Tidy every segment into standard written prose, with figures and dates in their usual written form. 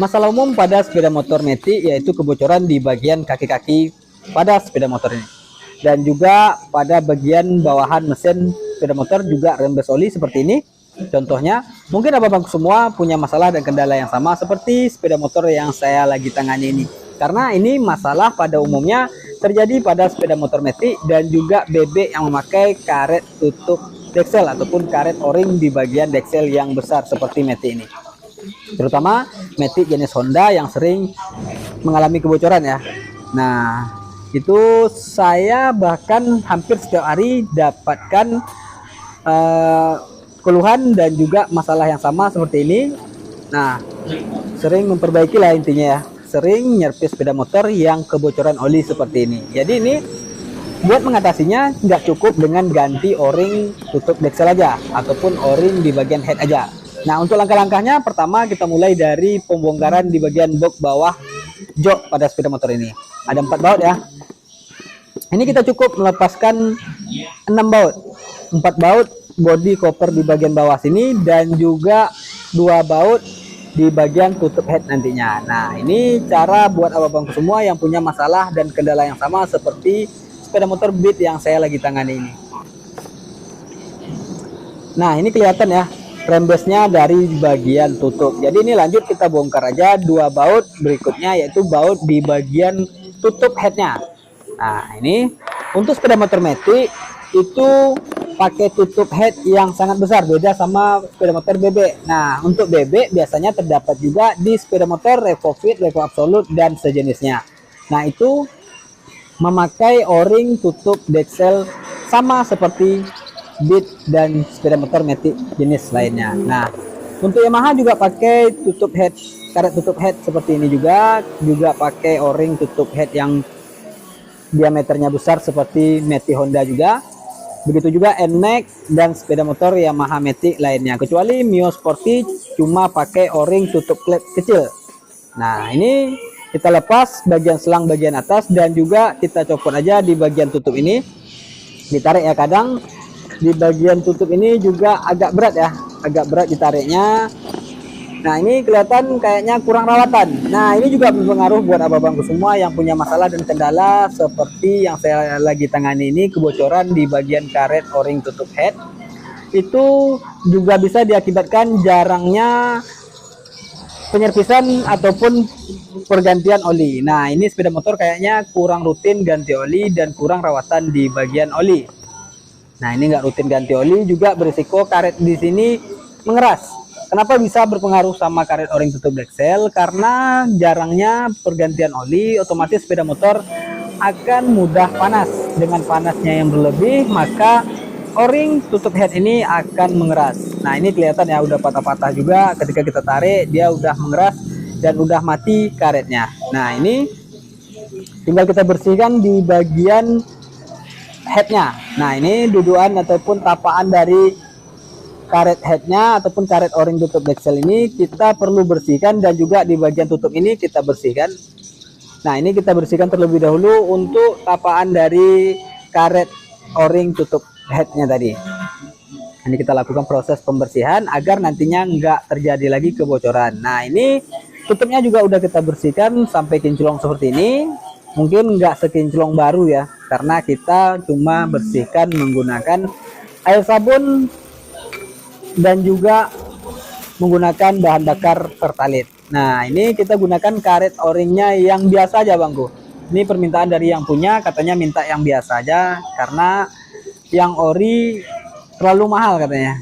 Masalah umum pada sepeda motor Matic yaitu kebocoran di bagian kaki-kaki pada sepeda motor ini. Dan juga pada bagian bawahan mesin sepeda motor juga rembes oli seperti ini. Contohnya, mungkin abang semua punya masalah dan kendala yang sama seperti sepeda motor yang saya lagi tangani ini. Karena ini masalah pada umumnya terjadi pada sepeda motor Matic dan juga bebek yang memakai karet tutup deksel ataupun karet o-ring di bagian deksel yang besar seperti Matic ini. Terutama Matic jenis Honda yang sering mengalami kebocoran ya. Nah, itu saya bahkan hampir setiap hari dapatkan keluhan dan juga masalah yang sama seperti ini. Nah, sering memperbaiki lah intinya ya, sering nyervis sepeda motor yang kebocoran oli seperti ini. Jadi ini buat mengatasinya nggak cukup dengan ganti o-ring tutup deksel aja ataupun o-ring di bagian head aja. Nah, untuk langkah-langkahnya pertama kita mulai dari pembongkaran di bagian box bawah jok pada sepeda motor ini. Ada 4 baut ya. Ini kita cukup melepaskan 6 baut. 4 baut body cover di bagian bawah sini dan juga 2 baut di bagian tutup head nantinya. Nah, ini cara buat abang-abang semua yang punya masalah dan kendala yang sama seperti sepeda motor Beat yang saya lagi tangani ini. Nah, ini kelihatan ya rembesnya dari bagian tutup. Jadi ini lanjut kita bongkar aja 2 baut berikutnya, yaitu baut di bagian tutup headnya. Nah, ini untuk sepeda motor Matic itu pakai tutup head yang sangat besar, beda sama sepeda motor bebek. Nah, untuk bebek biasanya terdapat juga di sepeda motor Revo Fit, Revo Absolute dan sejenisnya. Nah, itu memakai o-ring tutup deksel sama seperti Beat dan sepeda motor Matic jenis lainnya. Nah, untuk Yamaha juga pakai tutup head, karet tutup head seperti ini juga pakai o-ring tutup head yang diameternya besar seperti Matic Honda juga. Begitu juga NMAX dan sepeda motor Yamaha Matic lainnya. Kecuali Mio Sporty cuma pakai o-ring tutup klep kecil. Nah, ini kita lepas bagian selang bagian atas dan juga kita copot aja di bagian tutup ini. Ditarik ya, kadang di bagian tutup ini juga agak berat ya, agak berat ditariknya. Nah, ini kelihatan kayaknya kurang rawatan. Nah, ini juga berpengaruh buat abang-abangku semua yang punya masalah dan kendala seperti yang saya lagi tangani ini, kebocoran di bagian karet o-ring tutup head. Itu juga bisa diakibatkan jarangnya penyerpisan ataupun pergantian oli. Nah, ini sepeda motor kayaknya kurang rutin ganti oli dan kurang rawatan di bagian oli. Nah, ini nggak rutin ganti oli juga berisiko karet di sini mengeras. Kenapa bisa berpengaruh sama karet o-ring tutup deksel? Karena jarangnya pergantian oli, otomatis sepeda motor akan mudah panas. Dengan panasnya yang berlebih, maka o-ring tutup head ini akan mengeras. Nah, ini kelihatan ya udah patah-patah juga, ketika kita tarik dia udah mengeras dan udah mati karetnya. Nah, ini tinggal kita bersihkan di bagian headnya. Nah, ini dudukan ataupun tapaan dari karet headnya ataupun karet o-ring tutup deksel ini kita perlu bersihkan, dan juga di bagian tutup ini kita bersihkan. Nah, ini kita bersihkan terlebih dahulu untuk tapaan dari karet o-ring tutup headnya tadi. Ini kita lakukan proses pembersihan agar nantinya nggak terjadi lagi kebocoran. Nah, ini tutupnya juga udah kita bersihkan sampai kinclong seperti ini. Mungkin nggak sekinclong baru ya, karena kita cuma bersihkan menggunakan air sabun dan juga menggunakan bahan bakar Pertalite. Nah, ini kita gunakan karet o-ringnya yang biasa aja bangku. Ini permintaan dari yang punya, katanya minta yang biasa aja karena yang ori terlalu mahal katanya.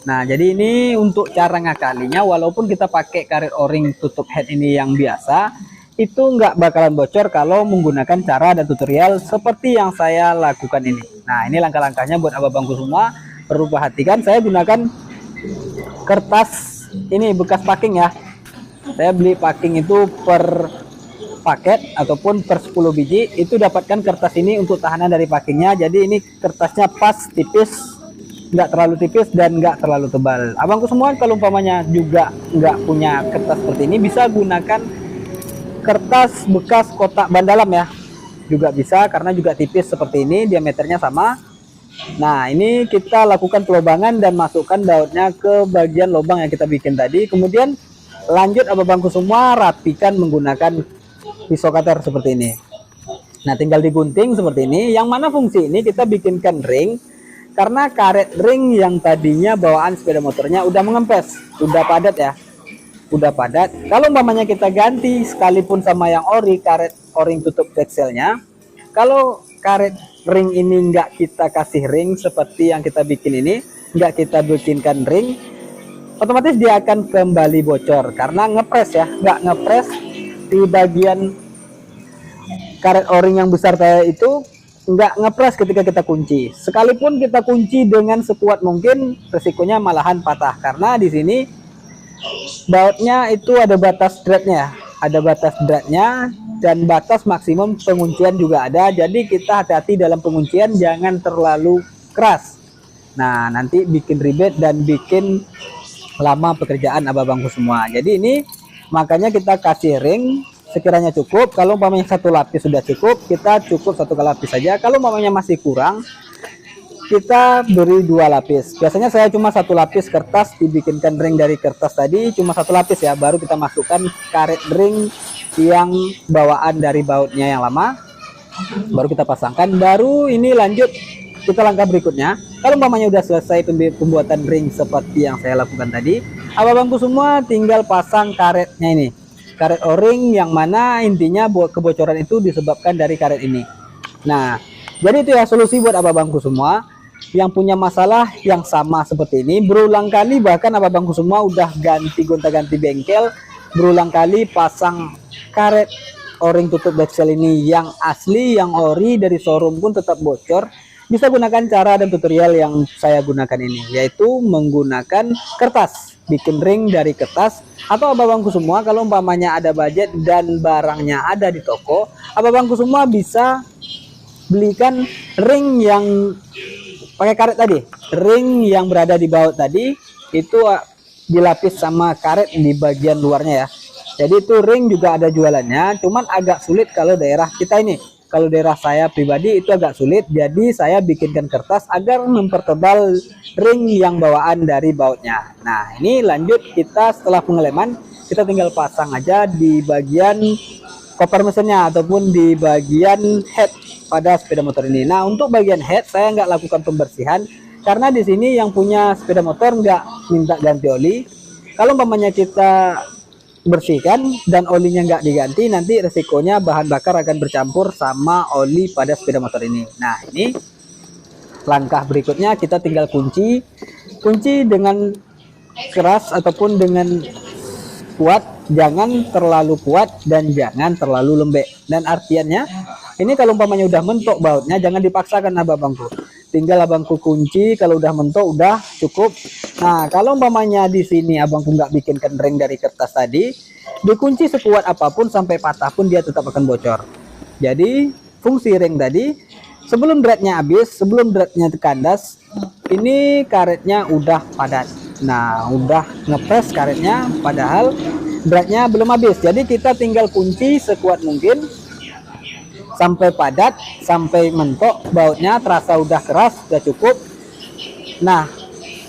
Nah, jadi ini untuk cara ngakalinya, walaupun kita pakai karet o-ring tutup head ini yang biasa, itu nggak bakalan bocor kalau menggunakan cara dan tutorial seperti yang saya lakukan ini. Nah, ini langkah-langkahnya buat abang-abangku semua perlu perhatikan. Saya gunakan kertas ini bekas packing ya. Saya beli packing itu per paket ataupun per 10 biji, itu dapatkan kertas ini untuk tahanan dari packingnya. Jadi ini kertasnya pas, tipis, nggak terlalu tipis dan nggak terlalu tebal. Abangku semua kalau umpamanya juga nggak punya kertas seperti ini, bisa gunakan kertas bekas kotak ban dalam ya, juga bisa karena juga tipis seperti ini, diameternya sama. Nah, ini kita lakukan pelubangan dan masukkan bautnya ke bagian lubang yang kita bikin tadi. Kemudian lanjut abang-abangku semua, rapikan menggunakan pisau cutter seperti ini. Nah, tinggal digunting seperti ini. Yang mana fungsi ini kita bikinkan ring karena karet ring yang tadinya bawaan sepeda motornya udah mengempes, udah padat ya, udah padat. Kalau umpamanya kita ganti sekalipun sama yang ori, karet o-ring tutup vekselnya, kalau karet ring ini nggak kita kasih ring seperti yang kita bikin ini, nggak kita bikinkan ring, otomatis dia akan kembali bocor karena ngepres ya, nggak ngepres di bagian karet o-ring yang besar kayak itu, nggak ngepres ketika kita kunci. Sekalipun kita kunci dengan sekuat mungkin, resikonya malahan patah karena di sini bautnya itu ada batas dratnya, dan batas maksimum penguncian juga ada. Jadi kita hati-hati dalam penguncian, jangan terlalu keras. Nah, nanti bikin ribet dan bikin lama pekerjaan abang-abangku semua. Jadi ini makanya kita kasih ring sekiranya cukup. Kalau umpamanya satu lapis sudah cukup, kita cukup satu lapis saja. Kalau umpamanya masih kurang, kita beri 2 lapis. Biasanya saya cuma 1 lapis kertas, dibikinkan ring dari kertas tadi cuma 1 lapis ya, baru kita masukkan karet ring yang bawaan dari bautnya yang lama, baru kita pasangkan. Baru ini lanjut kita langkah berikutnya. Kalau umpamanya udah selesai pembuatan ring seperti yang saya lakukan tadi, abang-abangku semua tinggal pasang karetnya ini, karet o-ring yang mana intinya buat kebocoran itu disebabkan dari karet ini. Nah, jadi itu ya solusi buat abang-abangku semua yang punya masalah yang sama seperti ini. Berulang kali bahkan abang-abangku semua udah gonta-ganti bengkel, berulang kali pasang karet o-ring tutup bezel ini yang asli, yang ori dari showroom pun tetap bocor. Bisa gunakan cara dan tutorial yang saya gunakan ini, yaitu menggunakan kertas, bikin ring dari kertas. Atau abang-abangku semua kalau umpamanya ada budget dan barangnya ada di toko, abang-abangku semua bisa belikan ring yang pakai karet tadi, ring yang berada di baut tadi itu dilapis sama karet di bagian luarnya ya. Jadi itu ring juga ada jualannya, cuman agak sulit kalau daerah kita ini. Kalau daerah saya pribadi itu agak sulit, jadi saya bikinkan kertas agar mempertebal ring yang bawaan dari bautnya. Nah, ini lanjut kita setelah pengeleman, kita tinggal pasang aja di bagian koper mesinnya ataupun di bagian head pada sepeda motor ini. Nah, untuk bagian head saya nggak lakukan pembersihan karena di sini yang punya sepeda motor nggak minta ganti oli. Kalau umpamanya kita bersihkan dan olinya nggak diganti, nanti resikonya bahan bakar akan bercampur sama oli pada sepeda motor ini. Nah, ini langkah berikutnya kita tinggal kunci dengan keras ataupun dengan kuat, jangan terlalu kuat dan jangan terlalu lembek. Dan artiannya ini kalau umpamanya udah mentok bautnya, jangan dipaksakan abang-abangku, tinggal abangku kunci. Kalau udah mentok udah cukup. Nah, kalau umpamanya di sini abangku nggak bikinkan ring dari kertas tadi, dikunci sekuat apapun sampai patah pun dia tetap akan bocor. Jadi fungsi ring tadi, sebelum dratnya habis, sebelum dratnya kandas, ini karetnya udah padat. Nah, udah ngepres karetnya padahal dratnya belum habis. Jadi kita tinggal kunci sekuat mungkin sampai padat, sampai mentok bautnya, terasa udah keras, udah cukup. Nah,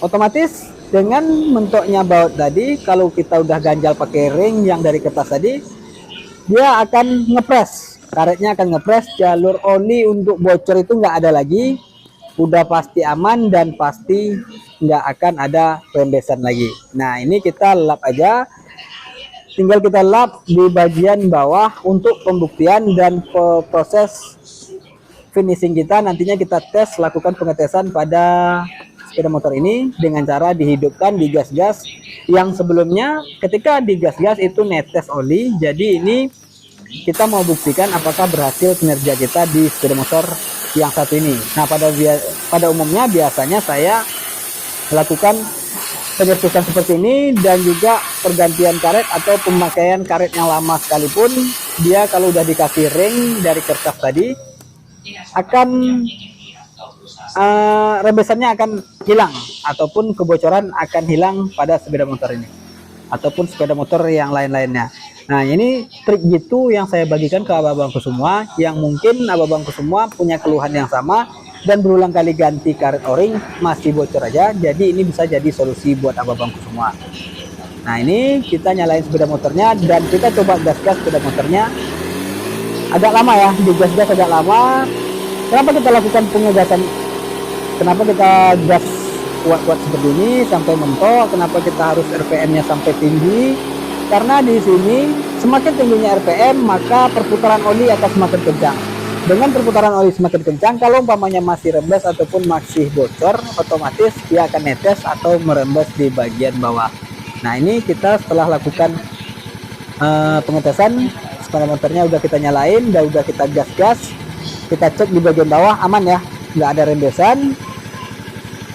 otomatis dengan mentoknya baut tadi, kalau kita udah ganjal pakai ring yang dari kertas tadi, dia akan ngepres, karetnya akan ngepres, jalur oli untuk bocor itu nggak ada lagi, udah pasti aman dan pasti nggak akan ada rembesan lagi. Nah, ini kita lap aja, tinggal kita lap di bagian bawah untuk pembuktian dan proses finishing kita. Nantinya kita tes, lakukan pengetesan pada sepeda motor ini dengan cara dihidupkan, digas-gas. Yang sebelumnya ketika digas-gas itu netes oli. Jadi ini kita mau buktikan apakah berhasil kinerja kita di sepeda motor yang satu ini. Nah, pada umumnya biasanya saya melakukan penyerpisan seperti ini dan juga pergantian karet atau pemakaian karet yang lama sekalipun, dia kalau udah dikasih ring dari kertas tadi akan rembesannya akan hilang ataupun kebocoran akan hilang pada sepeda motor ini ataupun sepeda motor yang lain-lainnya. Nah, ini trik gitu yang saya bagikan ke abang-abangku semua yang mungkin abang-abangku semua punya keluhan yang sama dan berulang kali ganti karet o-ring masih bocor aja. Jadi ini bisa jadi solusi buat abang-abangku semua. Nah ini kita nyalain sepeda motornya dan kita coba gas-gas sepeda motornya. Agak lama ya, digas-gas agak lama. Kenapa kita lakukan pengegasan? Kenapa kita gas kuat-kuat seperti ini sampai mentok? Kenapa kita harus RPM-nya sampai tinggi? Karena di sini semakin tingginya RPM maka perputaran oli akan semakin kencang. Dengan perputaran oli semakin kencang, kalau umpamanya masih rembes ataupun masih bocor, otomatis dia akan netes atau merembes di bagian bawah. Nah ini kita setelah lakukan pengetesan, sepeda motornya udah kita nyalain, udah kita gas-gas, kita cek di bagian bawah aman ya, nggak ada rembesan.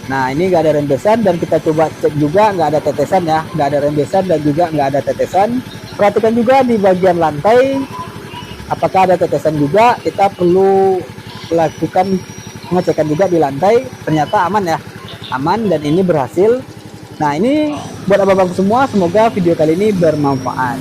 Nah ini nggak ada rembesan, dan kita coba cek juga nggak ada tetesan ya, nggak ada rembesan dan juga nggak ada tetesan. Perhatikan juga di bagian lantai, apakah ada tetesan juga. Kita perlu lakukan pengecekan juga di lantai. Ternyata aman ya, aman, dan ini berhasil. Nah ini buat abang-abang semua, semoga video kali ini bermanfaat.